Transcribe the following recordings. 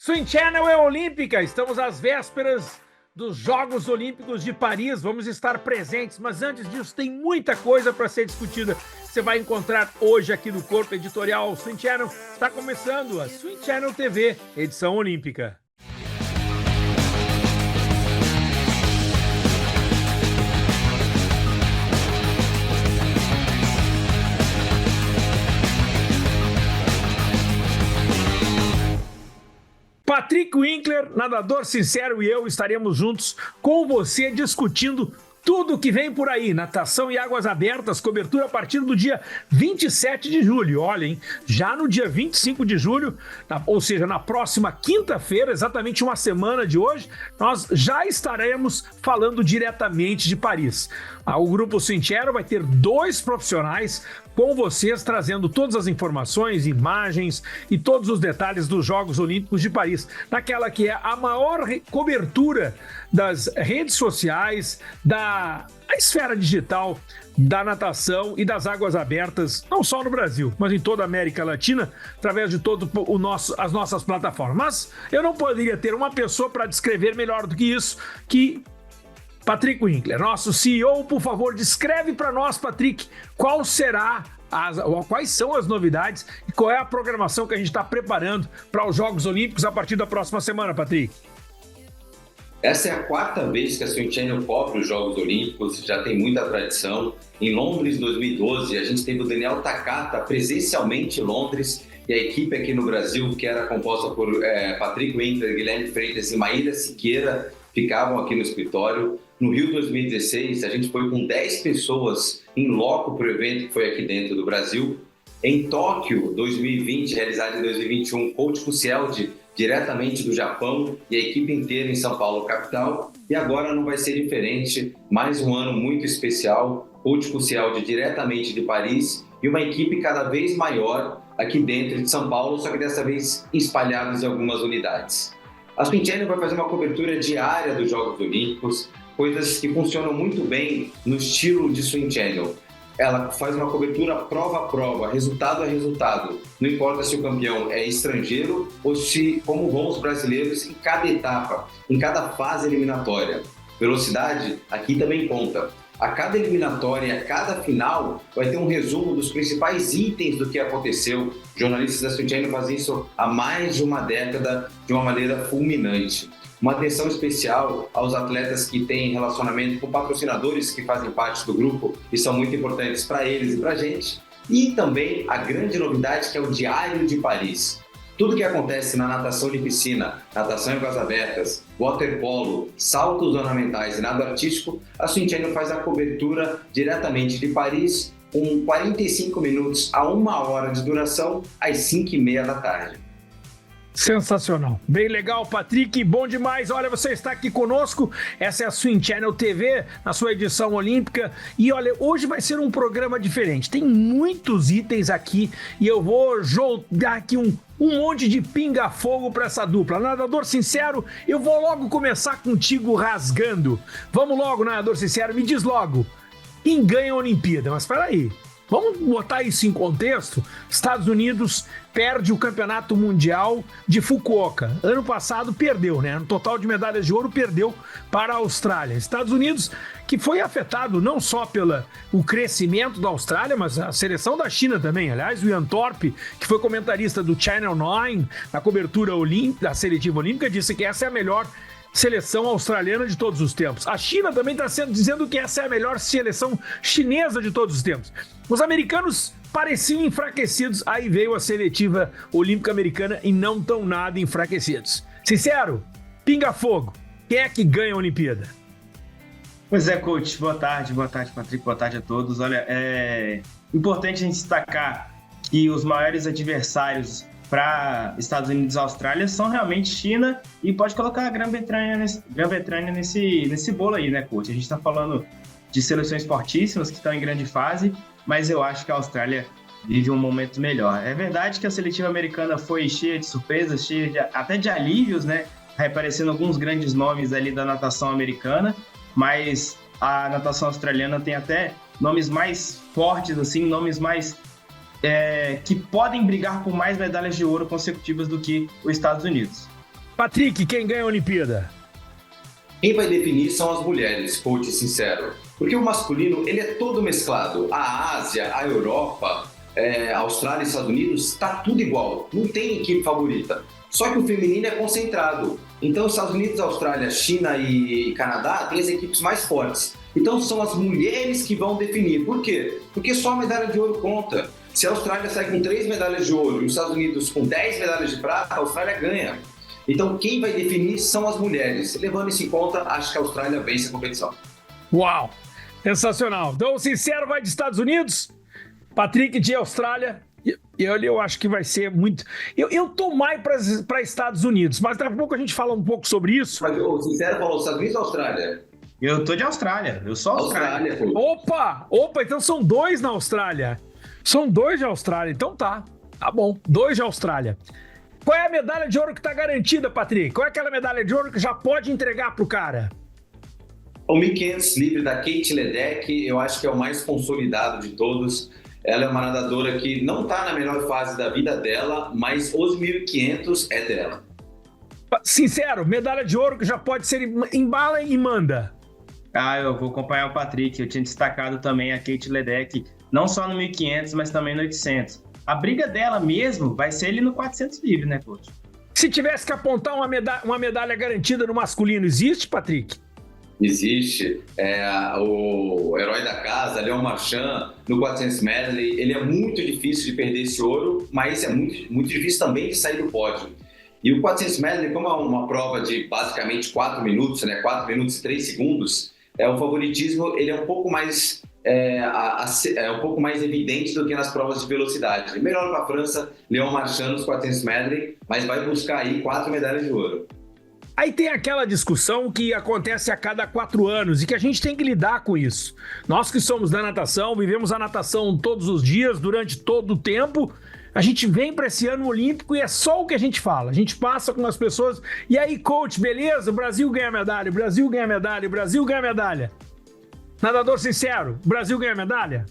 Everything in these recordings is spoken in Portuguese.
Swing Channel é olímpica, estamos às vésperas dos Jogos Olímpicos de Paris, vamos estar presentes, mas antes disso tem muita coisa para ser discutida. Você vai encontrar hoje aqui no Corpo Editorial Swing Channel. Está começando a Swing Channel TV, edição olímpica. Patrick Winkler, nadador sincero, e eu estaremos juntos com você discutindo tudo que vem por aí, natação e águas abertas, cobertura a partir do dia 27 de julho. Olha, hein? Já no dia 25 de julho, ou seja, na próxima quinta-feira, exatamente uma semana de hoje, nós já estaremos falando diretamente de Paris. O Grupo Swing Channel vai ter 2 profissionais com vocês, trazendo todas as informações, imagens e todos os detalhes dos Jogos Olímpicos de Paris, naquela que é a maior cobertura das redes sociais, da esfera digital, da natação e das águas abertas, não só no Brasil, mas em toda a América Latina, através de todas as nossas plataformas. Mas eu não poderia ter uma pessoa para descrever melhor do que isso, que Patrick Winkler, nosso CEO. Por favor, descreve para nós, Patrick, quais são as novidades e qual é a programação que a gente está preparando para os Jogos Olímpicos a partir da próxima semana, Patrick. Essa é a 4ª vez que a Swing Channel cobre os Jogos Olímpicos, já tem muita tradição. Em Londres, 2012, a gente teve o Daniel Takata presencialmente em Londres, e a equipe aqui no Brasil, que era composta por Patrick Winkler, Guilherme Freitas e Maíra Siqueira, ficavam aqui no escritório. No Rio 2016, a gente foi com 10 pessoas em loco para o evento que foi aqui dentro do Brasil. Em Tóquio 2020, realizado em 2021, Coach Kusieldi, diretamente do Japão, e a equipe inteira em São Paulo, capital. E agora não vai ser diferente, mais um ano muito especial, Coach Kusieldi diretamente de Paris, e uma equipe cada vez maior aqui dentro de São Paulo, só que dessa vez espalhados em algumas unidades. A Swing Channel vai fazer uma cobertura diária dos Jogos Olímpicos, coisas que funcionam muito bem no estilo de Swing Channel. Ela faz uma cobertura prova a prova, resultado a resultado. Não importa se o campeão é estrangeiro ou como vão os brasileiros em cada etapa, em cada fase eliminatória. Velocidade aqui também conta. A cada eliminatória, a cada final, vai ter um resumo dos principais itens do que aconteceu. Jornalistas da Swing Channel fazem isso há mais de uma década de uma maneira fulminante. Uma atenção especial aos atletas que têm relacionamento com patrocinadores que fazem parte do grupo e são muito importantes para eles e para a gente. E também a grande novidade, que é o Diário de Paris. Tudo que acontece na natação de piscina, natação em águas abertas, waterpolo, saltos ornamentais e nado artístico, a Swing Channel faz a cobertura diretamente de Paris, com 45 minutos a 1 hora de duração, às 5h30 da tarde. Sensacional, bem legal, Patrick, bom demais. Olha, você está aqui conosco, essa é a Swing Channel TV, na sua edição olímpica, e olha, hoje vai ser um programa diferente, tem muitos itens aqui e eu vou jogar aqui um monte de pinga-fogo para essa dupla. Nadador sincero, eu vou logo começar contigo rasgando. Vamos logo, nadador sincero, me diz logo, quem ganha a Olimpíada? Mas espera aí, vamos botar isso em contexto. Estados Unidos perde o Campeonato Mundial de Fukuoka. Ano passado perdeu, né? No total de medalhas de ouro, perdeu para a Austrália. Estados Unidos, que foi afetado não só pelo crescimento da Austrália, mas a seleção da China também. Aliás, o Ian Thorpe, que foi comentarista do Channel 9 na cobertura da seletiva olímpica, disse que essa é a melhor seleção australiana de todos os tempos. A China também está dizendo que essa é a melhor seleção chinesa de todos os tempos. Os americanos pareciam enfraquecidos, aí veio a seletiva olímpica americana e não estão nada enfraquecidos. Sincero, pinga fogo, quem é que ganha a Olimpíada? Pois é, coach, boa tarde, Patrick, boa tarde a todos. Olha, é importante a gente destacar que os maiores adversários para Estados Unidos e Austrália são realmente China, e pode colocar a Grã-Bretanha nesse bolo aí, né, coach? A gente está falando de seleções fortíssimas que estão em grande fase, mas eu acho que a Austrália vive um momento melhor. É verdade que a seletiva americana foi cheia de surpresas, até de alívios, né? Reaparecendo alguns grandes nomes ali da natação americana, mas a natação australiana tem até nomes mais fortes, assim, nomes mais que podem brigar por mais medalhas de ouro consecutivas do que os Estados Unidos. Patrick, quem ganha a Olimpíada? Quem vai definir são as mulheres, coach sincero. Porque o masculino, ele é todo mesclado. A Ásia, a Europa, a Austrália e Estados Unidos, está tudo igual. Não tem equipe favorita. Só que o feminino é concentrado. Então, Estados Unidos, Austrália, China e Canadá têm as equipes mais fortes. Então, são as mulheres que vão definir. Por quê? Porque só a medalha de ouro conta. Se a Austrália sai com 3 medalhas de ouro e os Estados Unidos com 10 medalhas de prata, a Austrália ganha. Então, quem vai definir são as mulheres. Levando isso em conta, acho que a Austrália vence a competição. Uau! Sensacional. Então, o Sincero vai de Estados Unidos, Patrick de Austrália. Eu acho que vai ser muito... Eu tô mais para Estados Unidos, mas daqui a pouco a gente fala um pouco sobre isso. Mas o Sincero falou Estados Unidos ou Austrália? Eu tô de Austrália. Eu sou Austrália. Opa! Então são 2 na Austrália. São 2 de Austrália. Então tá bom. 2 de Austrália. Qual é a medalha de ouro que tá garantida, Patrick? Qual é aquela medalha de ouro que já pode entregar pro cara? O 1.500 livre da Kate Ledeck, eu acho que é o mais consolidado de todos. Ela é uma nadadora que não está na melhor fase da vida dela, mas os 1.500 é dela. Sincero, medalha de ouro que já pode ser embala e manda. Eu vou acompanhar o Patrick. Eu tinha destacado também a Kate Ledeck, não só no 1.500, mas também no 800. A briga dela mesmo vai ser ele no 400 livre, né, coach? Se tivesse que apontar uma medalha garantida no masculino, existe, Patrick? Existe. O herói da casa, Leon Marchand, no 400 medley. Ele é muito difícil de perder esse ouro, mas é muito, muito difícil também de sair do pódio. E o 400 medley, como é uma prova de basicamente 4 minutos, né, 4 minutos e 3 segundos, o favoritismo ele é um pouco mais... um pouco mais evidente do que nas provas de velocidade. Melhor para a França, Leon Marchand nos 400 medley, mas vai buscar aí 4 medalhas de ouro. Aí tem aquela discussão que acontece a cada 4 anos e que a gente tem que lidar com isso. Nós que somos da natação, vivemos a natação todos os dias, durante todo o tempo, a gente vem para esse ano olímpico e é só o que a gente fala. A gente passa com as pessoas, e aí, coach, beleza? O Brasil ganha medalha, o Brasil ganha medalha, o Brasil ganha medalha. Nadador sincero, o Brasil ganha medalha?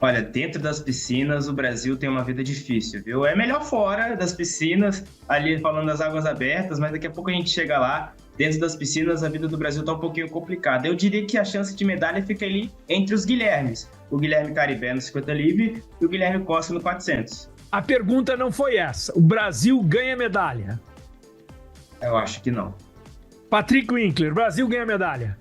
Olha, dentro das piscinas, o Brasil tem uma vida difícil, viu? É melhor fora das piscinas, ali falando das águas abertas, mas daqui a pouco a gente chega lá. Dentro das piscinas, a vida do Brasil está um pouquinho complicada. Eu diria que a chance de medalha fica ali entre os Guilhermes. O Guilherme Caribé no 50 livre e o Guilherme Costa no 400. A pergunta não foi essa. O Brasil ganha medalha? Eu acho que não. Patrick Winkler, o Brasil ganha medalha?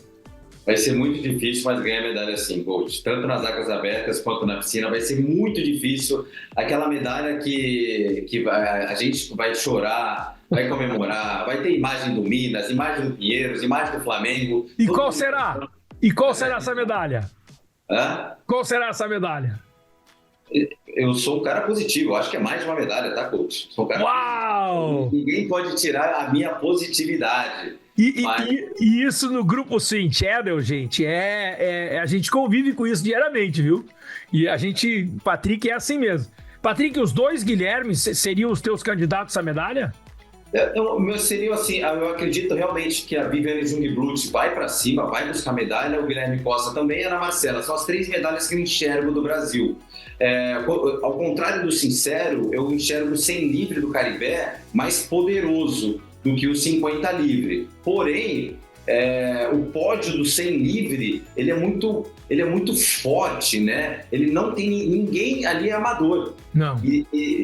Vai ser muito difícil, mas ganha medalha sim, coach. Tanto nas águas abertas quanto na piscina. Vai ser muito difícil. Aquela medalha que a gente vai chorar, vai comemorar, vai ter imagem do Minas, imagem do Pinheiros, imagem do Flamengo. E qual será? E qual será essa medalha? Qual será essa medalha? Eu sou um cara positivo, eu acho que é mais de uma medalha, tá, coach? Sou um cara Uau! positivo. Ninguém pode tirar a minha positividade. E isso no grupo Swim Channel, gente, a gente convive com isso diariamente, viu? E a gente, Patrick, é assim mesmo. Patrick, os 2 Guilhermes seriam os teus candidatos à medalha? Seria assim, eu acredito realmente que a Viviane Jungblut vai para cima, vai buscar medalha, o Guilherme Costa também e a Ana Marcela. São as 3 medalhas que eu enxergo do Brasil. Ao contrário do Sincero, eu enxergo o 100 livre do Caribé mais poderoso do que o 50 livre. Porém, o pódio do 100 livre, ele é muito forte, né? Ele não tem ninguém ali amador. Não.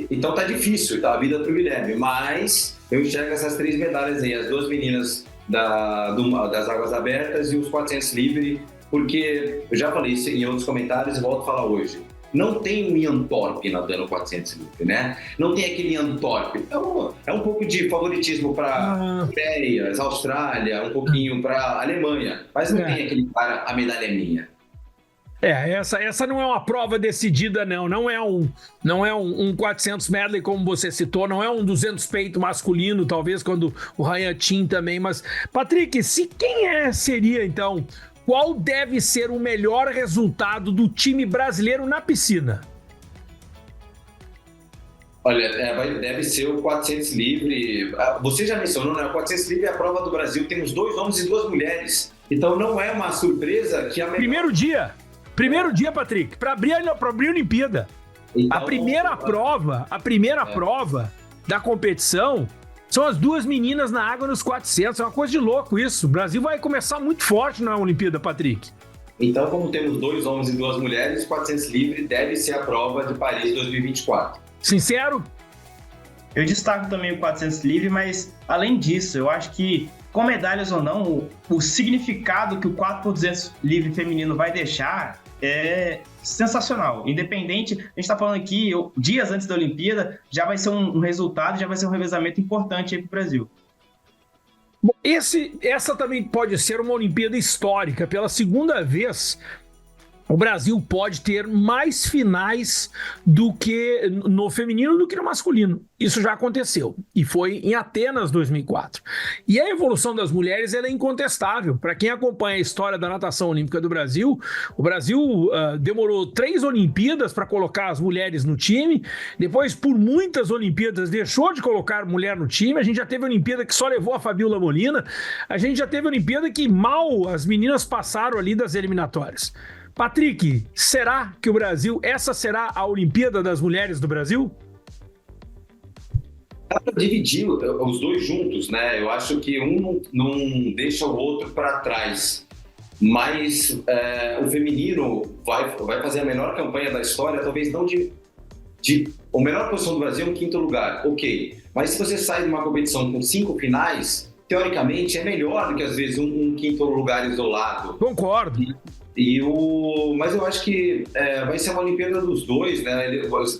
Então tá difícil, tá? A vida pro Guilherme. Mas eu enxergo essas 3 medalhas aí, as 2 meninas das águas abertas e os 400 livre, porque eu já falei isso em outros comentários e volto a falar hoje. Não tem um Ian Thorpe nadando 400 livre, né? Não tem aquele Ian Thorpe. É um pouco de favoritismo para Férias, Austrália, um pouquinho para Alemanha. Mas não tem aquele cara, a medalha é minha. Essa não é uma prova decidida, não. Não é um 400 medley, como você citou. Não é um 200 peito masculino, talvez, quando o Ryan Tim também. Mas, Patrick, quem seria, então... Qual deve ser o melhor resultado do time brasileiro na piscina? Olha, deve ser o 400 livre. Você já mencionou, né? O 400 livre é a prova do Brasil. Temos 2 homens e 2 mulheres. Então não é uma surpresa que a melhor... Primeiro dia, Patrick, para abrir a Olimpíada. Então, a primeira prova da competição São as duas meninas na água nos 400, é uma coisa de louco isso. O Brasil vai começar muito forte na Olimpíada, Patrick. Então, como temos 2 homens e 2 mulheres, 400 livre deve ser a prova de Paris 2024. Sincero? Eu destaco também o 400 livre, mas além disso, eu acho que, com medalhas ou não, o significado que o 4x200 livre feminino vai deixar é sensacional. Independente, a gente está falando aqui, dias antes da Olimpíada, já vai ser um resultado, já vai ser um revezamento importante aí para o Brasil. Bom, essa também pode ser uma Olimpíada histórica. Pela segunda vez, o Brasil pode ter mais finais do que no feminino do que no masculino. Isso já aconteceu e foi em Atenas 2004. E a evolução das mulheres ela é incontestável. Para quem acompanha a história da natação olímpica do Brasil, o Brasil demorou 3 Olimpíadas para colocar as mulheres no time. Depois, por muitas Olimpíadas, deixou de colocar mulher no time. A gente já teve Olimpíada que só levou a Fabiola Molina. A gente já teve Olimpíada que mal as meninas passaram ali das eliminatórias. Patrick, será que o Brasil, essa será a Olimpíada das Mulheres do Brasil? Dá para dividir os dois juntos, né? Eu acho que um não deixa o outro para trás. Mas o feminino vai fazer a melhor campanha da história, talvez não a melhor posição do Brasil é um 5º lugar, ok. Mas se você sai de uma competição com 5 finais, teoricamente é melhor do que às vezes um 5º lugar isolado. Concordo. Mas eu acho que vai ser uma Olimpíada dos dois, né?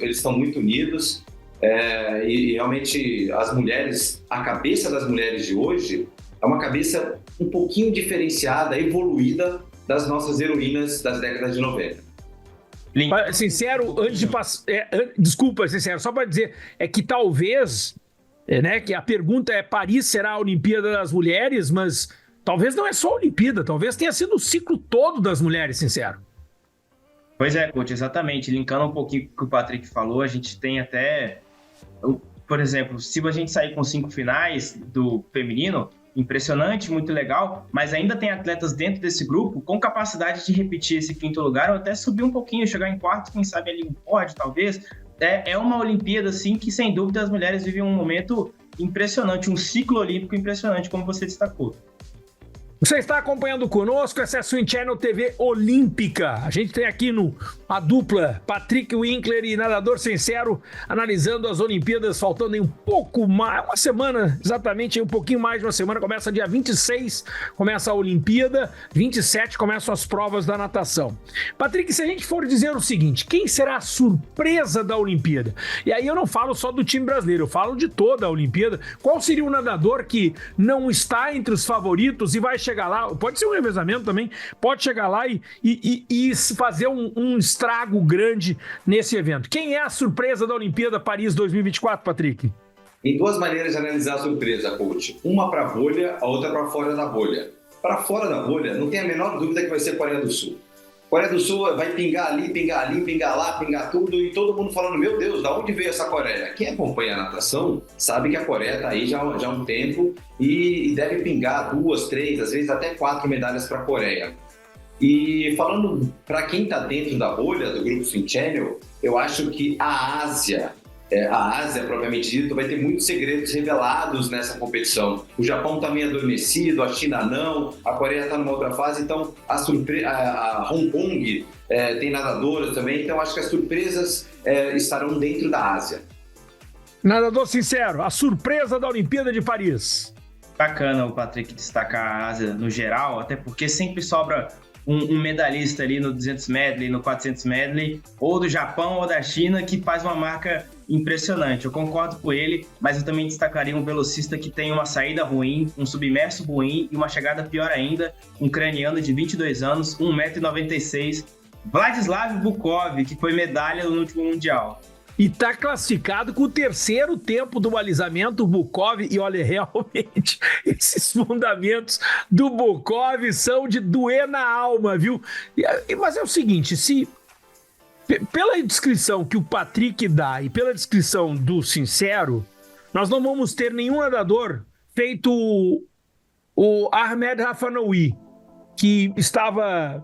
Eles estão muito unidos e realmente as mulheres, a cabeça das mulheres de hoje é uma cabeça um pouquinho diferenciada, evoluída das nossas heroínas das décadas de 90. Sincero, antes de passar... desculpa, Sincero, só para dizer, é que talvez, que a pergunta é Paris será a Olimpíada das Mulheres, mas... Talvez não é só a Olimpíada, talvez tenha sido o ciclo todo das mulheres, Sincero. Pois é, coach, exatamente. Linkando um pouquinho com o que o Patrick falou, a gente tem até... Por exemplo, se a gente sair com 5 finais do feminino, impressionante, muito legal, mas ainda tem atletas dentro desse grupo com capacidade de repetir esse 5º lugar ou até subir um pouquinho, chegar em 4º, quem sabe ali um pódio, talvez. É uma Olimpíada, assim, que sem dúvida as mulheres vivem um momento impressionante, um ciclo olímpico impressionante, como você destacou. Você está acompanhando conosco, essa é a Swim Channel TV Olímpica. A gente tem aqui a dupla Patrick Winkler e Nadador Sincero analisando as Olimpíadas, faltando em um pouco mais, uma semana, exatamente, um pouquinho mais de uma semana. Começa dia 26, começa a Olimpíada, 27 começam as provas da natação. Patrick, se a gente for dizer o seguinte, quem será a surpresa da Olimpíada? E aí eu não falo só do time brasileiro, eu falo de toda a Olimpíada. Qual seria o nadador que não está entre os favoritos e vai chegar lá, pode ser um revezamento também, pode chegar lá e fazer um estrago grande nesse evento? Quem é a surpresa da Olimpíada Paris 2024, Patrick? Tem 2 maneiras de analisar a surpresa, coach. Uma para a bolha, a outra para fora da bolha. Para fora da bolha, não tem a menor dúvida que vai ser Coreia do Sul. Coreia do Sul vai pingar ali, pingar lá, pingar tudo, e todo mundo falando, meu Deus, da onde veio essa Coreia? Quem acompanha a natação sabe que a Coreia está aí já há um tempo e deve pingar 2, 3, às vezes até 4 medalhas para a Coreia. E falando para quem está dentro da bolha do Grupo Swim Channel, eu acho que a Ásia, propriamente dito, vai ter muitos segredos revelados nessa competição. O Japão está meio adormecido, a China não, a Coreia está numa outra fase, então a Hong Kong tem nadadoras também, então acho que as surpresas estarão dentro da Ásia. Nadador Sincero, a surpresa da Olimpíada de Paris. Bacana o Patrick destacar a Ásia no geral, até porque sempre sobra um medalhista ali no 200 medley, no 400 medley, ou do Japão ou da China, que faz uma marca impressionante. Eu concordo com ele, mas eu também destacaria um velocista que tem uma saída ruim, um submerso ruim e uma chegada pior ainda, um ucraniano de 22 anos, 1,96 m, Vladislav Bukov, que foi medalha no último Mundial. E está classificado com o 3º tempo do balizamento, o Bukov, e olha, realmente, esses fundamentos do Bukov são de doer na alma, viu? Mas é o seguinte, pela descrição que o Patrick dá e pela descrição do Sincero, nós não vamos ter nenhum nadador feito o Ahmed Rafanoui, que estava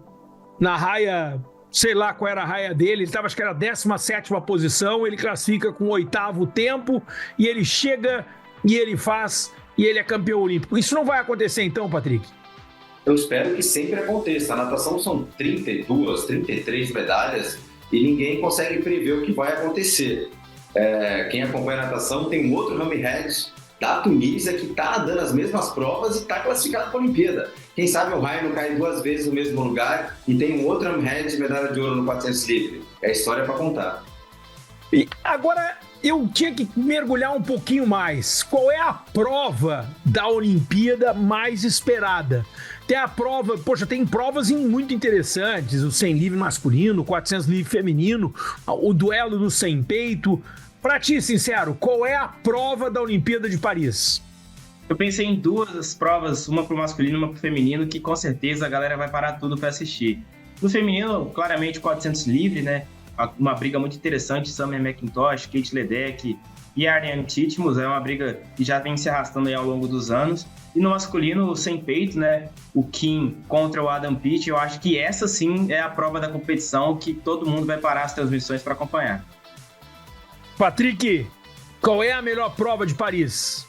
na raia... Sei lá qual era a raia dele, ele estava, acho que era a 17ª posição, ele classifica com o 8º tempo e ele chega e ele faz e ele é campeão olímpico. Isso não vai acontecer então, Patrick? Eu espero que sempre aconteça. A natação são 32, 33 medalhas e ninguém consegue prever o que vai acontecer. Quem acompanha a natação tem um outro hammerhead da Tunísia que está dando as mesmas provas e está classificado para a Olimpíada. Quem sabe o Raio não cai 2 vezes no mesmo lugar e tem um outro hammerhead de medalha de ouro no 400 livre. É história para contar. E agora eu tinha que mergulhar um pouquinho mais. Qual é a prova da Olimpíada mais esperada? Tem a prova, tem provas muito interessantes, o 100 livre masculino, o 400 livre feminino, o duelo do 100 peito. Pra ti, sincero, qual é a prova da Olimpíada de Paris? Eu pensei em 2 provas, uma pro masculino e uma pro feminino, que com certeza a galera vai parar tudo para assistir. No feminino, claramente 400 livre, né? Uma briga muito interessante, Summer McIntosh, Kate Ledeck e Ariane Titmus, é uma briga que já vem se arrastando aí ao longo dos anos. E no masculino, sem peito, né, o Kim contra o Adam Peaty, eu acho que essa sim é a prova da competição que todo mundo vai parar as transmissões para acompanhar. Patrick, qual é a melhor prova de Paris?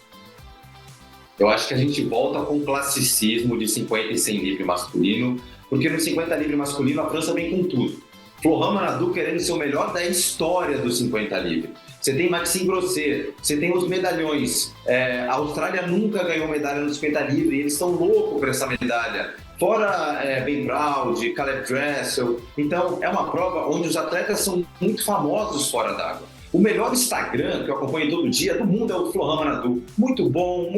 Eu acho que a gente volta com o classicismo de 50 e 100 livre masculino, porque no 50 livre masculino a França vem com tudo. Florent Manadou querendo ser o melhor da história do 50 livre. Você tem Maxime Grosset, você tem os medalhões. A Austrália nunca ganhou medalha no 50 livre e eles estão loucos por essa medalha. Fora Ben Proud, Caleb Dressel. Então, é uma prova onde os atletas são muito famosos fora d'água. O melhor Instagram, que eu acompanho todo dia, do mundo é o Florent Manadou. Muito bom,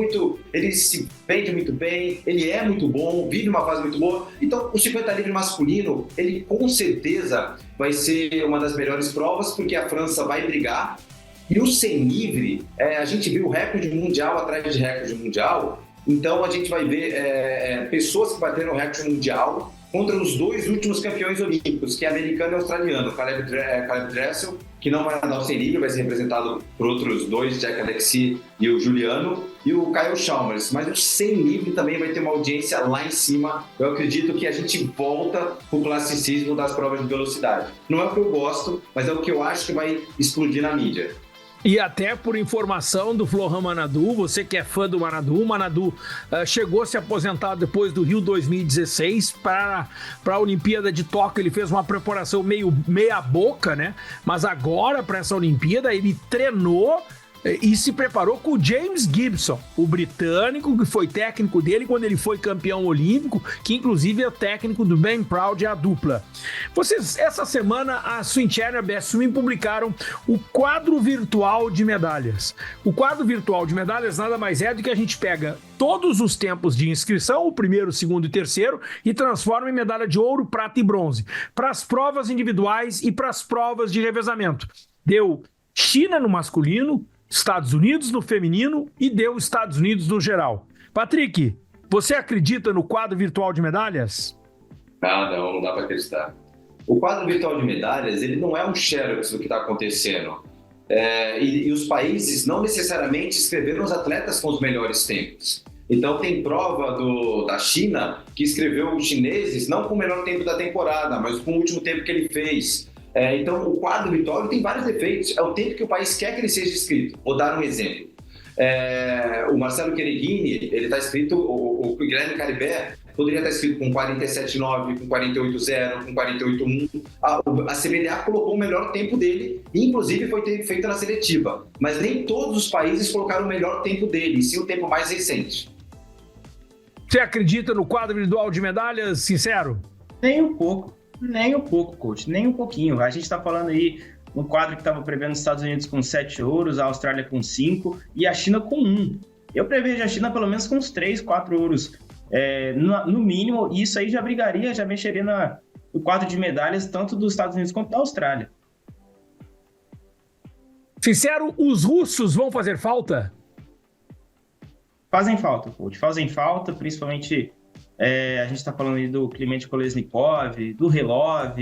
ele se vende muito bem, ele é muito bom, vive uma fase muito boa. Então, o 50 livre masculino, ele com certeza vai ser uma das melhores provas, porque a França vai brigar. E o 100 livre, a gente viu recorde mundial atrás de recorde mundial. Então, a gente vai ver pessoas que bateram o recorde mundial contra os 2 últimos campeões olímpicos, que é americano e australiano, Caleb Dressel, que não vai nadar o 100 livre, vai ser representado por outros 2, Jack Alexis e o Juliano, e o Kyle Chalmers. Mas o 100 livre também vai ter uma audiência lá em cima. Eu acredito que a gente volta pro classicismo das provas de velocidade. Não é o que eu gosto, mas é o que eu acho que vai explodir na mídia. E até por informação do Florent Manadou, você que é fã do Manadou, o Manadou chegou a se aposentar depois do Rio 2016 para a Olimpíada de Tóquio. Ele fez uma preparação meio meia boca, né? Mas agora para essa Olimpíada ele treinou e se preparou com o James Gibson, o britânico que foi técnico dele quando ele foi campeão olímpico, que inclusive é o técnico do Ben Proud e a dupla. Vocês, essa semana, a Swim Channel e a BS Swim publicaram o quadro virtual de medalhas. O quadro virtual de medalhas nada mais é do que a gente pega todos os tempos de inscrição, o primeiro, o segundo e terceiro, e transforma em medalha de ouro, prata e bronze, para as provas individuais e para as provas de revezamento. Deu China no masculino, Estados Unidos no feminino e deu Estados Unidos no geral. Patrick, você acredita no quadro virtual de medalhas? Não dá para acreditar. O quadro virtual de medalhas, ele não é um xerox do que está acontecendo. E os países não necessariamente escreveram os atletas com os melhores tempos. Então tem prova da China que escreveu os chineses não com o melhor tempo da temporada, mas com o último tempo que ele fez. Então, o quadro virtual tem vários defeitos. É o tempo que o país quer que ele seja escrito. Vou dar um exemplo. O Marcelo Quereghini, ele está escrito, o Guilherme Caribé poderia estar escrito com 47,9, com 48,0, com 48,1. A CBDA colocou o melhor tempo dele, e inclusive foi feita na seletiva. Mas nem todos os países colocaram o melhor tempo dele, e sim o tempo mais recente. Você acredita no quadro virtual de medalhas, sincero? Nem um pouco, coach, nem um pouquinho. A gente está falando aí um quadro que estava prevendo os Estados Unidos com 7 ouros, a Austrália com 5 e a China com 1. Eu prevejo a China pelo menos com uns 3, 4 ouros no mínimo, e isso aí já brigaria, já mexeria no quadro de medalhas tanto dos Estados Unidos quanto da Austrália. Sincero, os russos vão fazer falta? Fazem falta, coach, fazem falta, principalmente a gente está falando aí do Kliment Kolesnikov, do Relov,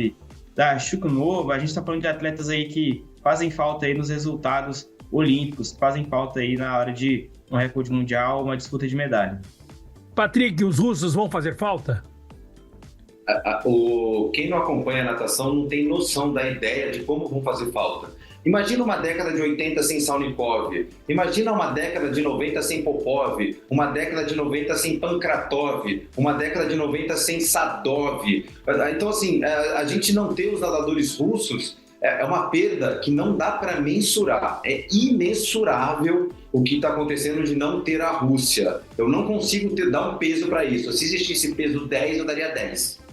da Shuknova, a gente está falando de atletas aí que fazem falta aí nos resultados olímpicos, fazem falta aí na hora de um recorde mundial, uma disputa de medalha. Patrick, os russos vão fazer falta? quem não acompanha a natação não tem noção da ideia de como vão fazer falta. Imagina uma década de 80 sem Salnikov, imagina uma década de 90 sem Popov, uma década de 90 sem Pankratov, uma década de 90 sem Sadov. Então, assim, a gente não ter os nadadores russos é uma perda que não dá para mensurar. É imensurável o que está acontecendo de não ter a Rússia. Eu não consigo dar um peso para isso. Se existisse peso 10, eu daria 10.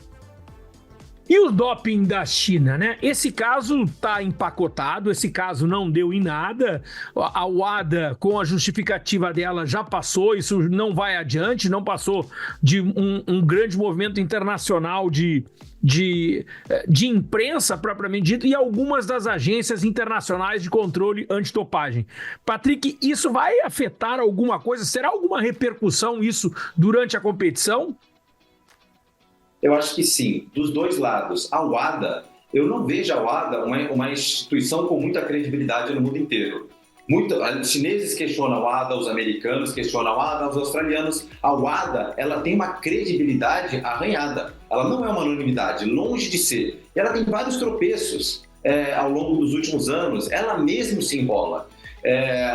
E o doping da China, né? Esse caso tá empacotado, esse caso não deu em nada. A WADA, com a justificativa dela, já passou, isso não vai adiante, não passou de um grande movimento internacional de imprensa, propriamente dito, e algumas das agências internacionais de controle antidopagem. Patrick, isso vai afetar alguma coisa? Será alguma repercussão isso durante a competição? Eu acho que sim, dos dois lados. A WADA, eu não vejo a WADA uma instituição com muita credibilidade no mundo inteiro. Os chineses questionam a WADA, os americanos questionam a WADA, os australianos. A WADA, ela tem uma credibilidade arranhada. Ela não é uma unanimidade, longe de ser. E ela tem vários tropeços ao longo dos últimos anos. Ela mesmo se enrola.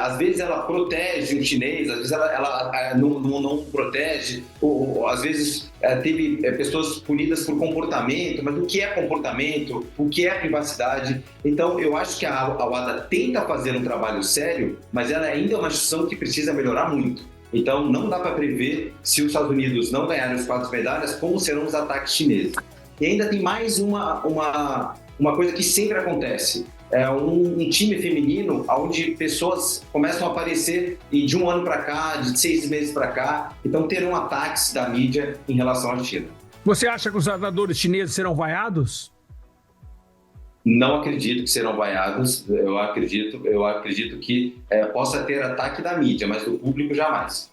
Às vezes ela protege o chinês, às vezes ela não protege, ou às vezes teve pessoas punidas por comportamento, mas o que é comportamento, o que é privacidade? Então eu acho que a WADA tenta fazer um trabalho sério, mas ela ainda é uma instituição que precisa melhorar muito. Então não dá para prever, se os Estados Unidos não ganharem as 4 medalhas, como serão os ataques chineses. E ainda tem mais uma coisa que sempre acontece. É um time feminino onde pessoas começam a aparecer e de um ano para cá, de 6 meses para cá, então terão ataques da mídia em relação à China. Você acha que os nadadores chineses serão vaiados? Não acredito que serão vaiados. Eu acredito que possa ter ataque da mídia, mas do público jamais.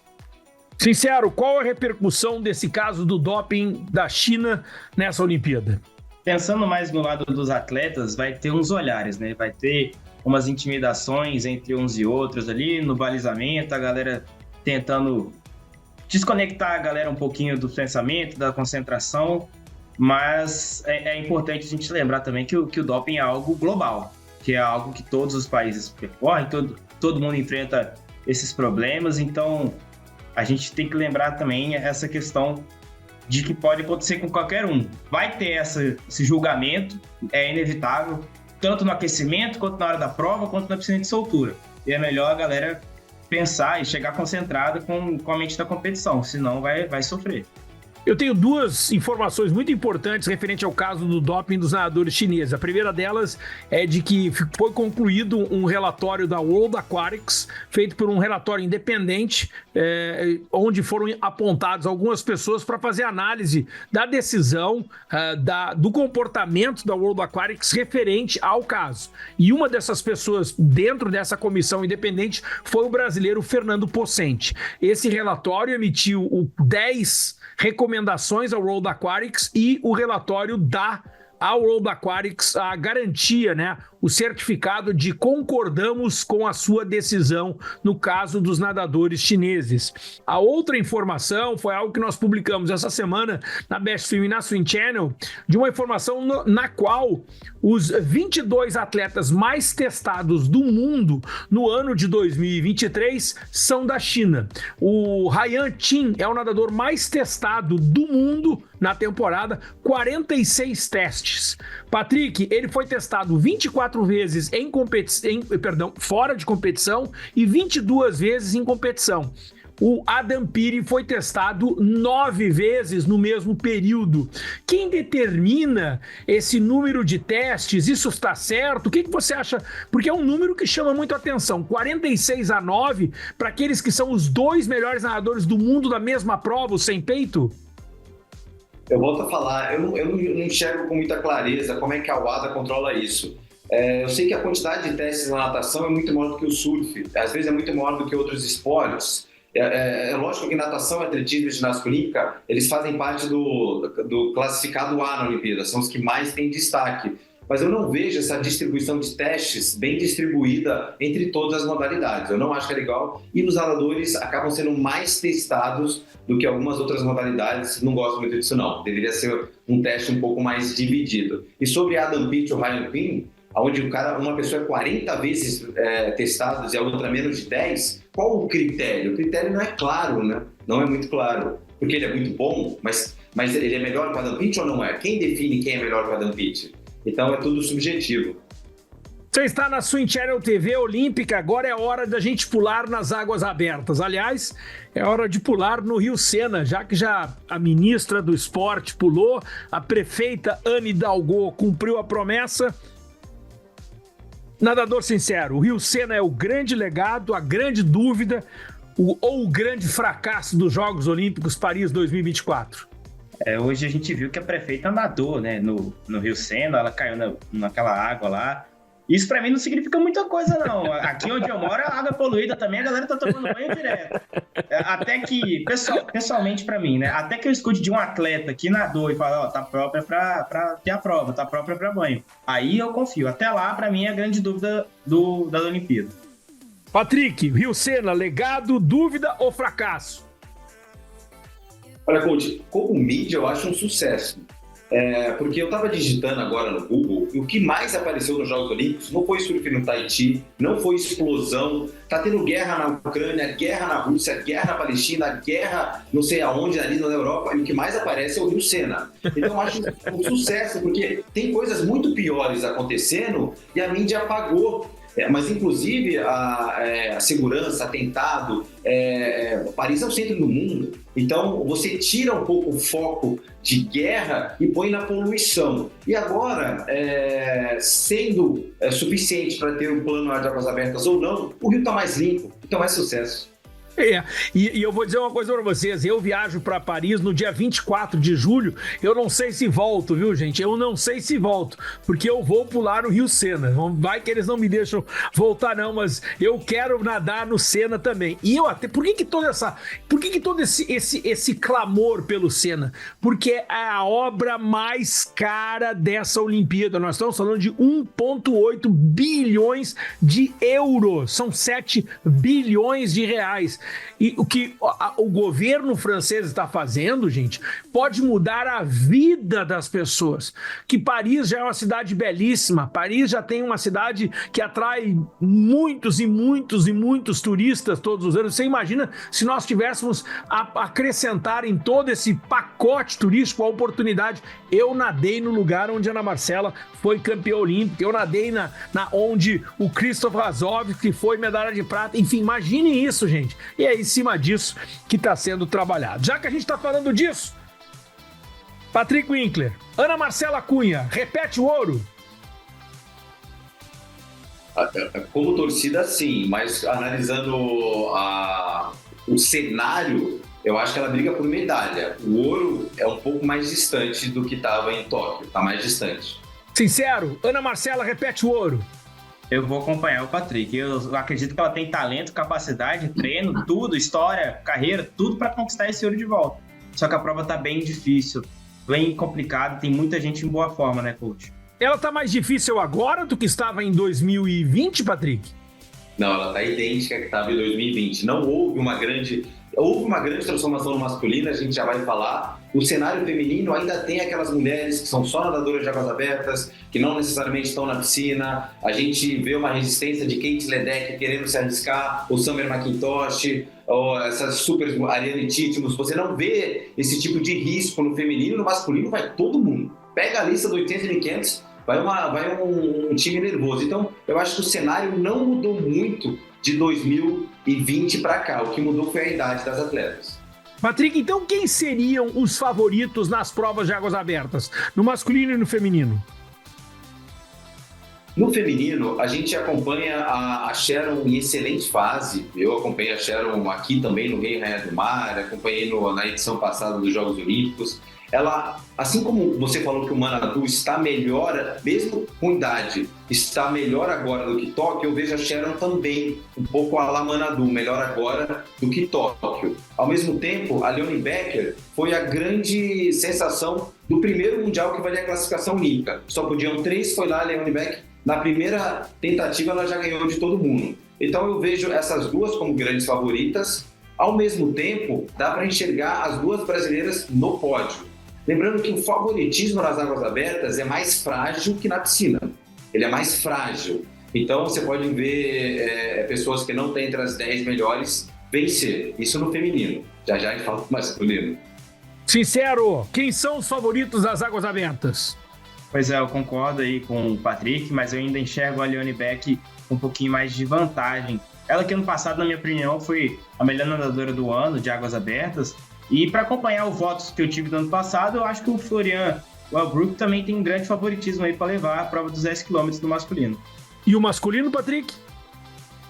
Sincero, qual a repercussão desse caso do doping da China nessa Olimpíada? Pensando mais no lado dos atletas, vai ter uns olhares, né? Vai ter umas intimidações entre uns e outros ali, no balizamento, a galera tentando desconectar a galera um pouquinho do pensamento, da concentração, mas é importante a gente lembrar também que o doping é algo global, que é algo que todos os países percorrem, todo mundo enfrenta esses problemas, então a gente tem que lembrar também essa questão de que pode acontecer com qualquer um. Vai ter esse julgamento, é inevitável, tanto no aquecimento, quanto na hora da prova, quanto na piscina de soltura. E é melhor a galera pensar e chegar concentrada com a mente da competição, senão vai sofrer. Eu tenho 2 informações muito importantes referente ao caso do doping dos nadadores chineses. A primeira delas é de que foi concluído um relatório da World Aquatics, feito por um relatório independente, onde foram apontadas algumas pessoas para fazer análise da decisão do comportamento da World Aquatics referente ao caso. E uma dessas pessoas dentro dessa comissão independente foi o brasileiro Fernando Pocente. Esse relatório emitiu 10 recomendações ao World Aquatics e o relatório dá ao World Aquatics a garantia, né, o certificado de concordamos com a sua decisão no caso dos nadadores chineses. A outra informação foi algo que nós publicamos essa semana na Best Film e na Swim Channel, de uma informação na qual os 22 atletas mais testados do mundo no ano de 2023 são da China. O Ryan Qin é o nadador mais testado do mundo na temporada, 46 testes. Patrick, ele foi testado 24 vezes fora de competição e 22 vezes em competição. O Adam Peary foi testado 9 vezes no mesmo período. Quem determina esse número de testes? Isso está certo? O que você acha? Porque é um número que chama muito atenção. 46-9 para aqueles que são os 2 melhores nadadores do mundo da mesma prova, o sem peito? Eu volto a falar, eu não enxergo com muita clareza como é que a WADA controla isso. Eu sei que a quantidade de testes na natação é muito maior do que o surf, às vezes é muito maior do que outros esportes. É lógico que natação, atletismo e ginástica olímpica, eles fazem parte do classificado A na Olimpíada, são os que mais têm destaque. mas eu não vejo essa distribuição de testes bem distribuída entre todas as modalidades. Eu não acho que é legal e os nadadores acabam sendo mais testados do que algumas outras modalidades. Não gosto muito disso, não. Deveria ser um teste um pouco mais dividido. E sobre Adam Peaty ou Ryan Quinn, onde uma pessoa é 40 vezes testada e a outra menos de 10, qual o critério? O critério não é claro, né? Não é muito claro. Porque ele é muito bom, mas ele é melhor que o Adam Peaty ou não é? Quem define quem é melhor que o Adam Peaty? Então é tudo subjetivo. Você está na Swim Channel TV Olímpica, agora é hora da gente pular nas águas abertas. Aliás, é hora de pular no Rio Sena, já que a ministra do esporte pulou, a prefeita Anne Hidalgo cumpriu a promessa. Nadador sincero, o Rio Sena é o grande legado, a grande dúvida ou o grande fracasso dos Jogos Olímpicos Paris 2024? Hoje a gente viu que a prefeita nadou, né, no Rio Sena, ela caiu naquela água lá. Isso pra mim não significa muita coisa, não. Aqui onde eu moro, a água é poluída também, a galera tá tomando banho direto. Até que, pessoalmente pra mim, né, até que eu escute de um atleta que nadou e fala, ó, tá própria pra ter a prova, tá própria pra banho. Aí eu confio. Até lá, pra mim, é a grande dúvida das Olimpíadas. Patrick, Rio Sena, legado, dúvida ou fracasso? Olha, coach, como mídia eu acho um sucesso. Porque eu estava digitando agora no Google e o que mais apareceu nos Jogos Olímpicos não foi surf no Tahiti, não foi explosão, tá tendo guerra na Ucrânia, guerra na Rússia, guerra na Palestina, guerra não sei aonde ali na Europa, e o que mais aparece é o Rio Sena. Então eu acho um sucesso, porque tem coisas muito piores acontecendo e a mídia apagou. Mas, inclusive, a segurança, atentado, Paris é o centro do mundo. Então, você tira um pouco o foco de guerra e põe na poluição. E agora, sendo suficiente para ter um plano de águas abertas ou não, o rio está mais limpo. Então, é sucesso. E eu vou dizer uma coisa para vocês, eu viajo para Paris no dia 24 de julho, eu não sei se volto, viu, gente? Eu não sei se volto, porque eu vou pular no Rio Sena. Vai que eles não me deixam voltar não, mas eu quero nadar no Sena também. E eu até, por que todo esse clamor pelo Sena? Porque é a obra mais cara dessa Olimpíada. Nós estamos falando de 1,8 bilhões de euros, são 7 bilhões de reais. E o que o governo francês está fazendo, gente, pode mudar a vida das pessoas. Que Paris já é uma cidade belíssima, Paris já tem uma cidade que atrai muitos e muitos e muitos turistas todos os anos. Você imagina se nós tivéssemos a acrescentar em todo esse pacote turístico a oportunidade. Eu nadei no lugar onde a Ana Marcela foi campeã olímpica, eu nadei onde o Christoph Razovski foi medalha de prata. Enfim, imagine isso, gente. E é em cima disso que está sendo trabalhado. Já que a gente está falando disso, Patrick Winkler, Ana Marcela Cunha, repete o ouro? Como torcida, sim, mas analisando o cenário, eu acho que ela briga por medalha. O ouro é um pouco mais distante do que estava em Tóquio, está mais distante. Sincero, Ana Marcela, repete o ouro. Eu vou acompanhar o Patrick. Eu acredito que ela tem talento, capacidade, treino, tudo, história, carreira, tudo para conquistar esse ouro de volta. Só que a prova tá bem difícil, bem complicada, tem muita gente em boa forma, né, coach? Ela tá mais difícil agora do que estava em 2020, Patrick? Não, ela tá idêntica que estava em 2020. Não houve uma grande transformação no masculino, a gente já vai falar. O cenário feminino ainda tem aquelas mulheres que são só nadadoras de águas abertas, que não necessariamente estão na piscina. A gente vê uma resistência de Kate Ledeck querendo se arriscar, o Summer McIntosh, ou essas super Ariane Titmus. Você não vê esse tipo de risco no feminino. No masculino vai todo mundo. Pega a lista do 800 e 1500, vai um time nervoso. Então, eu acho que o cenário não mudou muito de 2020 para cá. O que mudou foi a idade das atletas. Patrick, então quem seriam os favoritos nas provas de águas abertas, no masculino e no feminino? No feminino, a gente acompanha a Sharon em excelente fase. Eu acompanhei a Sharon aqui também no Rei e Rainha do Mar, acompanhei na edição passada dos Jogos Olímpicos. ela, assim como você falou que o Manadu está melhor, mesmo com idade, está melhor agora do que Tóquio, eu vejo a Sharon também um pouco a la Manadu, melhor agora do que Tóquio. Ao mesmo tempo, a Leonie Becker foi a grande sensação do primeiro Mundial que valia a classificação olímpica. Só podiam 3, foi lá a Leonie Becker. Na primeira tentativa, ela já ganhou de todo mundo. Então, eu vejo essas duas como grandes favoritas. Ao mesmo tempo, dá para enxergar as duas brasileiras no pódio. Lembrando que o favoritismo nas águas abertas é mais frágil que na piscina. Ele é mais frágil. Então, você pode ver pessoas que não estão entre as 10 melhores vencer. Isso no feminino. Já já a gente fala do masculino. Sincero, quem são os favoritos das águas abertas? Pois é, eu concordo aí com o Patrick, mas eu ainda enxergo a Leonie Beck com um pouquinho mais de vantagem. Ela que ano passado, na minha opinião, foi a melhor nadadora do ano de águas abertas. E para acompanhar os votos que eu tive do ano passado, eu acho que o Florian Wellbrook também tem um grande favoritismo aí para levar a prova dos 10 km do masculino. E o masculino, Patrick?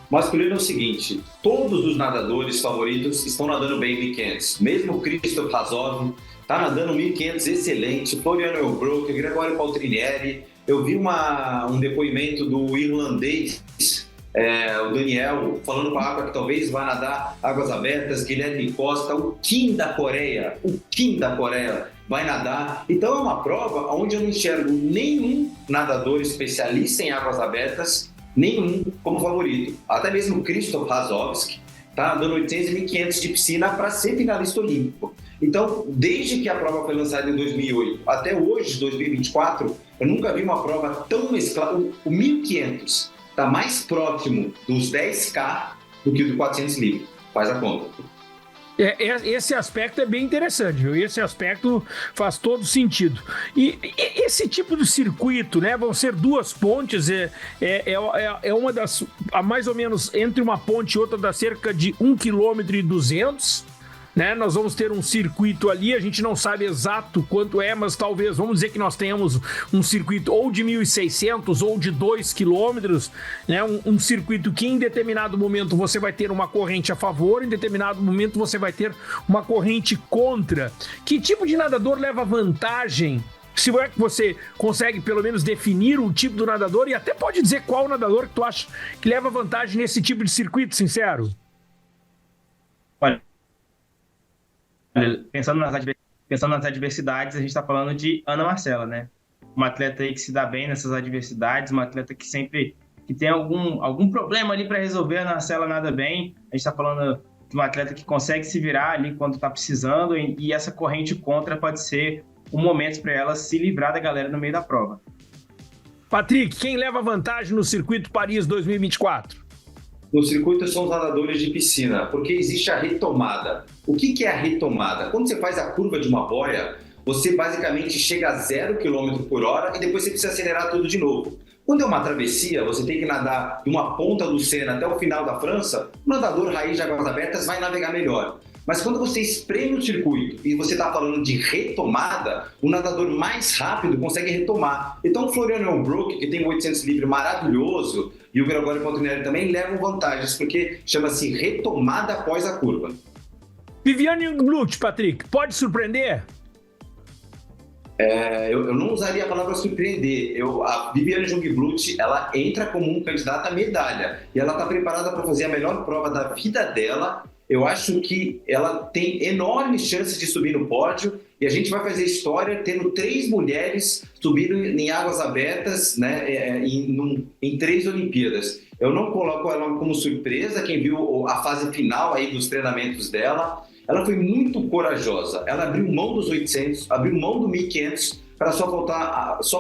Masculino é o seguinte, todos os nadadores favoritos estão nadando bem 1.500. Mesmo o Christoph Razov está nadando 1.500 excelente, Florian Wellbrook, Gregório Paltrinieri. Eu vi um depoimento do irlandês, o Daniel, falando com a água que talvez vá nadar águas abertas, Guilherme Costa, o Kim da Coreia vai nadar. Então é uma prova onde eu não enxergo nenhum nadador especialista em águas abertas, nenhum como favorito. Até mesmo o Krzysztof Razowski está nadando 800 e 1.500 de piscina para ser finalista olímpico. Então, desde que a prova foi lançada em 2008 até hoje, 2024, eu nunca vi uma prova tão mesclada. O 1.500 está mais próximo dos 10K do que do 400 livre. Faz a conta. Esse aspecto é bem interessante, viu? Esse aspecto faz todo sentido. E esse tipo de circuito, né? Vão ser duas pontes, uma das, mais ou menos, entre uma ponte e outra, dá cerca de 1,2 km. Né? Nós vamos ter um circuito ali, a gente não sabe exato quanto é, mas talvez, vamos dizer que nós tenhamos um circuito ou de 1.600 ou de 2 quilômetros, né? Um circuito que em determinado momento você vai ter uma corrente a favor, em determinado momento você vai ter uma corrente contra. Que tipo de nadador leva vantagem? Se é que você consegue pelo menos definir o tipo do nadador e até pode dizer qual nadador que tu acha que leva vantagem nesse tipo de circuito, Sincero? Olha, pensando nas adversidades, a gente está falando de Ana Marcela, né? Uma atleta aí que se dá bem nessas adversidades, uma atleta que sempre que tem algum problema ali para resolver, a Ana Marcela nada bem. A gente está falando de uma atleta que consegue se virar ali quando está precisando e essa corrente contra pode ser um momento para ela se livrar da galera no meio da prova. Patrick, quem leva vantagem no Circuito Paris 2024? No circuito são os nadadores de piscina, porque existe a retomada. O que é a retomada? Quando você faz a curva de uma boia, você basicamente chega a 0 km por hora e depois você precisa acelerar tudo de novo. Quando é uma travessia, você tem que nadar de uma ponta do Sena até o final da França, o nadador raiz de águas abertas vai navegar melhor. Mas quando você espreme o circuito e você está falando de retomada, o nadador mais rápido consegue retomar. Então o Florian Wellbrook, que tem um 800 livre maravilhoso, e o Gregório Paltrinieri também levam vantagens, porque chama-se retomada após a curva. Viviane Jungblut, Patrick, pode surpreender? Eu não usaria a palavra surpreender. A Viviane Jungblut, ela entra como um candidato à medalha, e ela está preparada para fazer a melhor prova da vida dela. Eu acho que ela tem enormes chances de subir no pódio e a gente vai fazer história tendo 3 mulheres subindo em águas abertas, né, em 3 Olimpíadas. Eu não coloco ela como surpresa, quem viu a fase final aí dos treinamentos dela, ela foi muito corajosa. Ela abriu mão dos 800, abriu mão do 1.500 para só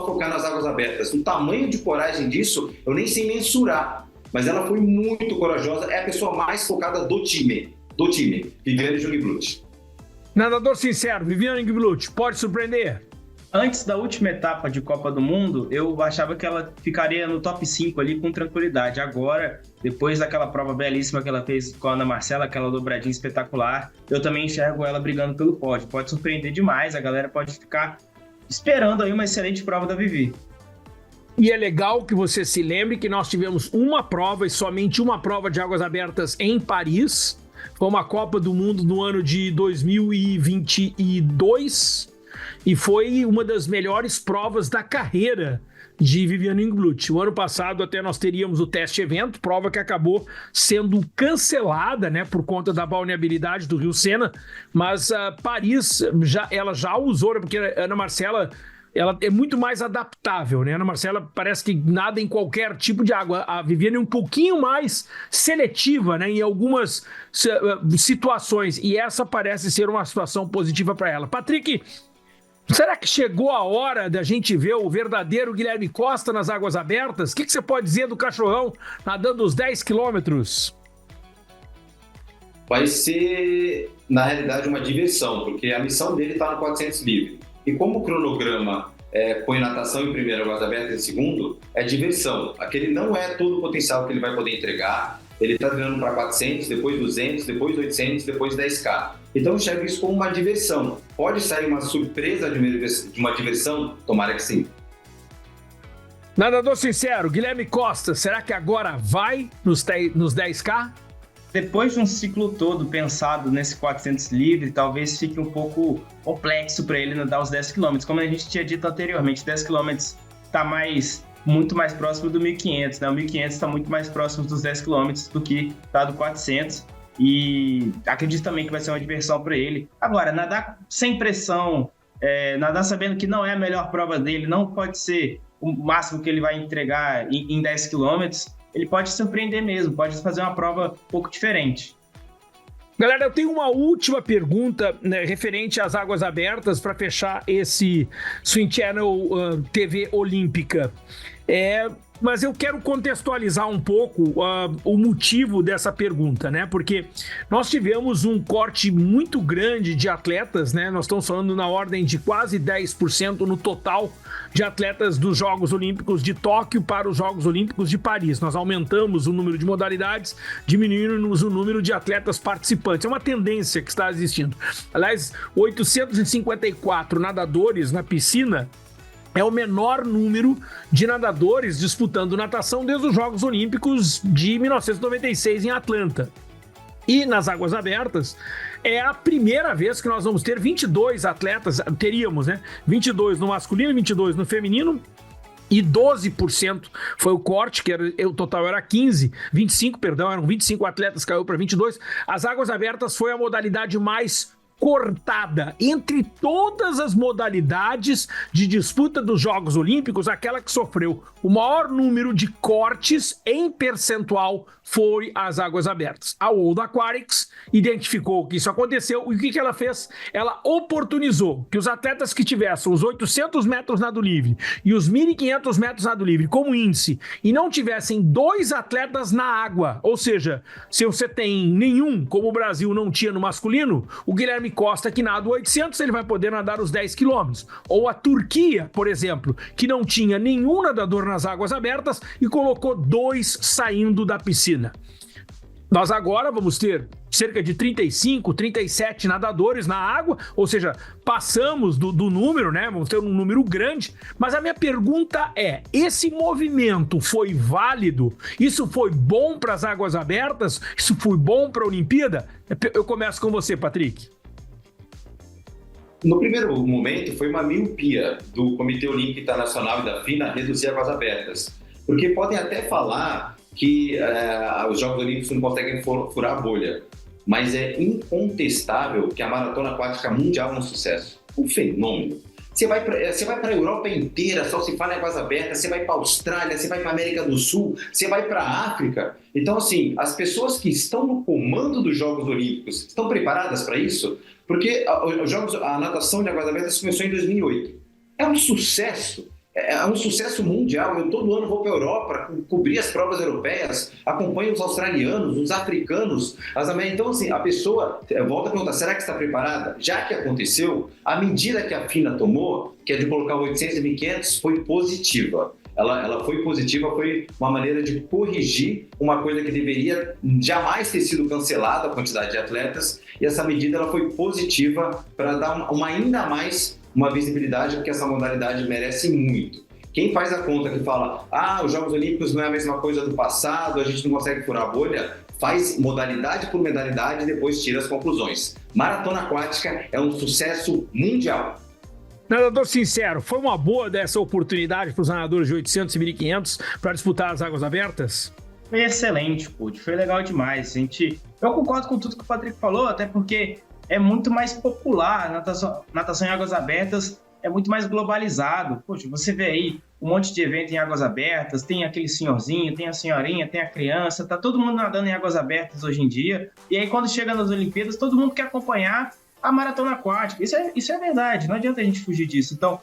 focar nas águas abertas. O tamanho de coragem disso eu nem sei mensurar, mas ela foi muito corajosa, é a pessoa mais focada do time, Viviane Jungblut. Nadador sincero, Viviane Jungblut, pode surpreender? Antes da última etapa de Copa do Mundo, eu achava que ela ficaria no top 5 ali com tranquilidade. Agora, depois daquela prova belíssima que ela fez com a Ana Marcela, aquela dobradinha espetacular, eu também enxergo ela brigando pelo pódio. Pode surpreender demais, a galera pode ficar esperando aí uma excelente prova da Vivi. E é legal que você se lembre que nós tivemos uma prova e somente uma prova de águas abertas em Paris. Foi uma Copa do Mundo no ano de 2022, e foi uma das melhores provas da carreira de Viviane Engblut. O ano passado até nós teríamos o teste evento, prova que acabou sendo cancelada, né, por conta da balneabilidade do Rio Sena, mas Paris ela já usou, né, porque a Ana Marcela ela é muito mais adaptável, né? A Ana Marcela parece que nada em qualquer tipo de água. A Viviane é um pouquinho mais seletiva, né, em algumas situações, e essa parece ser uma situação positiva para ela. Patrick, será que chegou a hora da gente ver o verdadeiro Guilherme Costa nas águas abertas? O que você pode dizer do cachorrão nadando os 10 quilômetros? Vai ser, na realidade, uma diversão, porque a missão dele está no 400 livre. E como o cronograma põe natação em primeiro, águas abertas em segundo, é diversão. Aquele não é todo o potencial que ele vai poder entregar. Ele está treinando para 400, depois 200, depois 800, depois 10K. Então eu enxergo isso como uma diversão. Pode sair uma surpresa de uma diversão? Tomara que sim. Nadador sincero, Guilherme Costa, será que agora vai nos 10K? Depois de um ciclo todo pensado nesse 400 livre, talvez fique um pouco complexo para ele nadar os 10 km. Como a gente tinha dito anteriormente, 10 km está muito mais próximo do 1.500, né? O 1.500 está muito mais próximo dos 10 km do que está do 400, e acredito também que vai ser uma diversão para ele. Agora, nadar sem pressão, nadar sabendo que não é a melhor prova dele, não pode ser o máximo que ele vai entregar em 10 km, ele pode surpreender mesmo, pode fazer uma prova um pouco diferente. Galera, eu tenho uma última pergunta, né, referente às águas abertas para fechar esse Swim Channel TV Olímpica. Mas eu quero contextualizar um pouco o motivo dessa pergunta, né? Porque nós tivemos um corte muito grande de atletas, né? Nós estamos falando na ordem de quase 10% no total de atletas dos Jogos Olímpicos de Tóquio para os Jogos Olímpicos de Paris. Nós aumentamos o número de modalidades, diminuímos o número de atletas participantes. É uma tendência que está existindo. Aliás, 854 nadadores na piscina é o menor número de nadadores disputando natação desde os Jogos Olímpicos de 1996 em Atlanta. E nas águas abertas, é a primeira vez que nós vamos ter 22 atletas, teríamos, né? 22 no masculino, 22 no feminino, e 12% foi o corte, o total era 25, eram 25 atletas, caiu para 22. As águas abertas foi a modalidade mais cortada entre todas as modalidades de disputa dos Jogos Olímpicos, aquela que sofreu o maior número de cortes em percentual foi as águas abertas. A World Aquatics identificou que isso aconteceu e o que ela fez? Ela oportunizou que os atletas que tivessem os 800 metros nado livre e os 1.500 metros nado livre como índice e não tivessem 2 atletas na água, ou seja, se você tem nenhum, como o Brasil não tinha no masculino, o Guilherme Costa que nada 800, ele vai poder nadar os 10 quilômetros. Ou a Turquia, por exemplo, que não tinha nenhum nadador nas águas abertas e colocou 2 saindo da piscina. Nós agora vamos ter cerca de 35, 37 nadadores na água, ou seja, passamos do número, né? Vamos ter um número grande, mas a minha pergunta é, esse movimento foi válido? Isso foi bom para as águas abertas? Isso foi bom para a Olimpíada? Eu começo com você, Patrick. No primeiro momento, foi uma miopia do Comitê Olímpico Internacional e da FINA reduzir águas abertas, porque podem até falar que os Jogos Olímpicos não conseguem furar a bolha, mas é incontestável que a maratona aquática mundial é um sucesso, um fenômeno. Você vai para a Europa inteira, só se fala em águas abertas, você vai para a Austrália, você vai para a América do Sul, você vai para a África. Então, assim, as pessoas que estão no comando dos Jogos Olímpicos estão preparadas para isso? Porque a natação de águas abertas começou em 2008. É um sucesso. É um sucesso mundial. Eu todo ano vou para a Europa cobrir as provas europeias, acompanho os australianos, os africanos, as americanas. Então, assim, a pessoa volta a perguntar, será que está preparada? Já que aconteceu, a medida que a FINA tomou, que é de colocar 800 e 1.500, foi positiva. Ela foi positiva, foi uma maneira de corrigir uma coisa que deveria jamais ter sido cancelada, a quantidade de atletas, e essa medida ela foi positiva para dar ainda mais uma visibilidade, porque essa modalidade merece muito. Quem faz a conta que fala, os Jogos Olímpicos não é a mesma coisa do passado, a gente não consegue furar a bolha, faz modalidade por modalidade e depois tira as conclusões. Maratona aquática é um sucesso mundial. Nadador sincero, foi uma boa dessa oportunidade para os nadadores de 800 e 1.500 para disputar as águas abertas? Foi excelente, coach. Foi legal demais. Eu concordo com tudo que o Patrick falou, até porque é muito mais popular. Natação em águas abertas é muito mais globalizado. Poxa, você vê aí um monte de evento em águas abertas, tem aquele senhorzinho, tem a senhorinha, tem a criança, tá todo mundo nadando em águas abertas hoje em dia. E aí, quando chega nas Olimpíadas, todo mundo quer acompanhar a maratona aquática. Isso é verdade, não adianta a gente fugir disso. Então,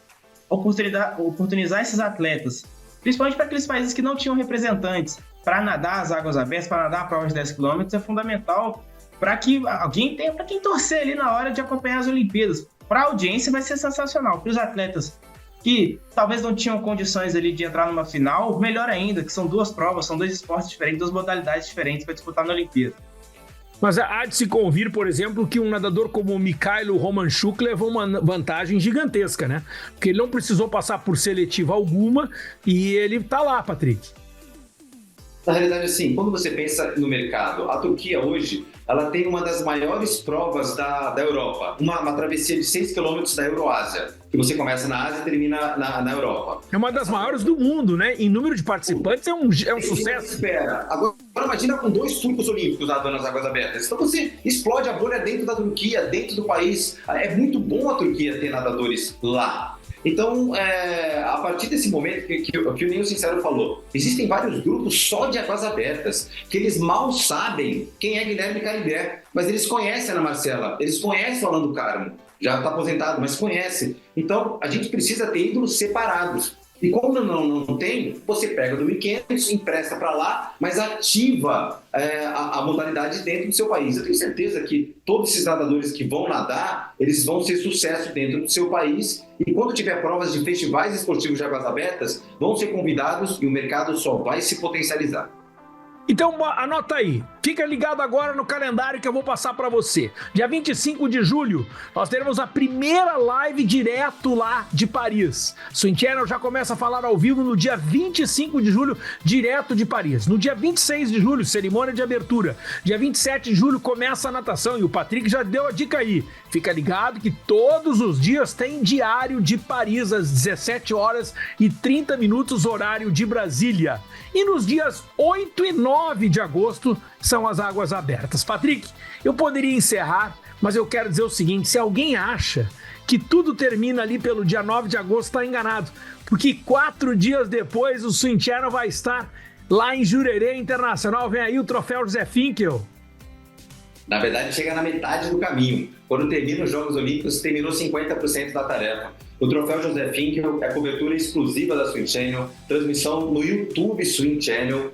oportunizar esses atletas, principalmente para aqueles países que não tinham representantes, para nadar as águas abertas, para nadar a prova de 10 km, é fundamental para que alguém tenha para quem torcer ali na hora de acompanhar as Olimpíadas. Para a audiência vai ser sensacional. Para os atletas que talvez não tinham condições ali de entrar numa final, melhor ainda, que são duas provas, são dois esportes diferentes, duas modalidades diferentes para disputar na Olimpíada. Mas há de se convir, por exemplo, que um nadador como o Mikhailo Romanchuk levou uma vantagem gigantesca, né? Porque ele não precisou passar por seletiva alguma e ele tá lá, Patrick. Na realidade, assim, quando você pensa no mercado, a Turquia hoje, ela tem uma das maiores provas da Europa, uma travessia de 6 km da Euroásia, que você começa na Ásia e termina na Europa. É uma das maiores do mundo, né? Em número de participantes é um sucesso. Espera. Agora imagina com 2 turcos olímpicos nadando nas águas abertas. Então você explode a bolha dentro da Turquia, dentro do país. É muito bom a Turquia ter nadadores lá. Então, a partir desse momento que o Nil Sincero falou, existem vários grupos só de águas abertas, que eles mal sabem quem é Guilherme Caribé, mas eles conhecem a Ana Marcela, eles conhecem o Alan do Carmo, já está aposentado, mas conhece. Então, a gente precisa ter ídolos separados. E quando não tem, você pega do 1.500, empresta para lá, mas ativa a modalidade dentro do seu país. Eu tenho certeza que todos esses nadadores que vão nadar, eles vão ser sucesso dentro do seu país. E quando tiver provas de festivais esportivos de águas abertas, vão ser convidados e o mercado só vai se potencializar. Então anota aí, fica ligado agora no calendário que eu vou passar para você. Dia 25 de julho, nós teremos a primeira live direto lá de Paris. Swim Channel já começa a falar ao vivo no dia 25 de julho, direto de Paris. No dia 26 de julho, cerimônia de abertura. Dia 27 de julho começa a natação e o Patrick já deu a dica aí. Fica ligado que todos os dias tem diário de Paris às 17h30, horário de Brasília. E nos dias 8 e 9 de agosto são as águas abertas. Patrick, eu poderia encerrar, mas eu quero dizer o seguinte, se alguém acha que tudo termina ali pelo dia 9 de agosto, está enganado. Porque 4 dias depois o Swim Channel vai estar lá em Jurerê Internacional. Vem aí o troféu José Finkel. Na verdade, chega na metade do caminho. Quando termina os Jogos Olímpicos, terminou 50% da tarefa. O troféu José Finkel é cobertura exclusiva da Swim Channel, transmissão no YouTube Swim Channel.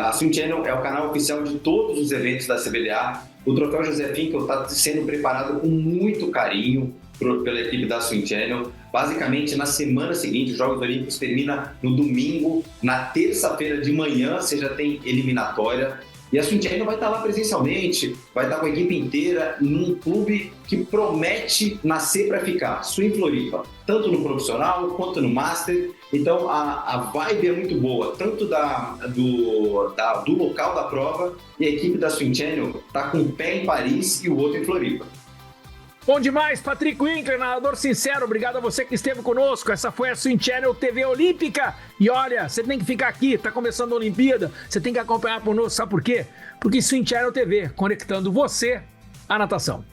A Swim Channel é o canal oficial de todos os eventos da CBDA. O troféu José Finkel está sendo preparado com muito carinho pela equipe da Swim Channel. Basicamente, na semana seguinte, os Jogos Olímpicos termina no domingo. Na terça-feira de manhã, você já tem eliminatória. E a Swim Channel vai estar lá presencialmente, vai estar com a equipe inteira num clube que promete nascer para ficar, Swim Floripa, tanto no profissional quanto no Master. Então a vibe é muito boa, tanto do local da prova, e a equipe da Swim Channel está com um pé em Paris e o outro em Floripa. Bom demais, Patrick Winkler, nadador sincero, obrigado a você que esteve conosco. Essa foi a Swim Channel TV Olímpica. E olha, você tem que ficar aqui, tá começando a Olimpíada, você tem que acompanhar conosco, sabe por quê? Porque Swim Channel TV, conectando você à natação.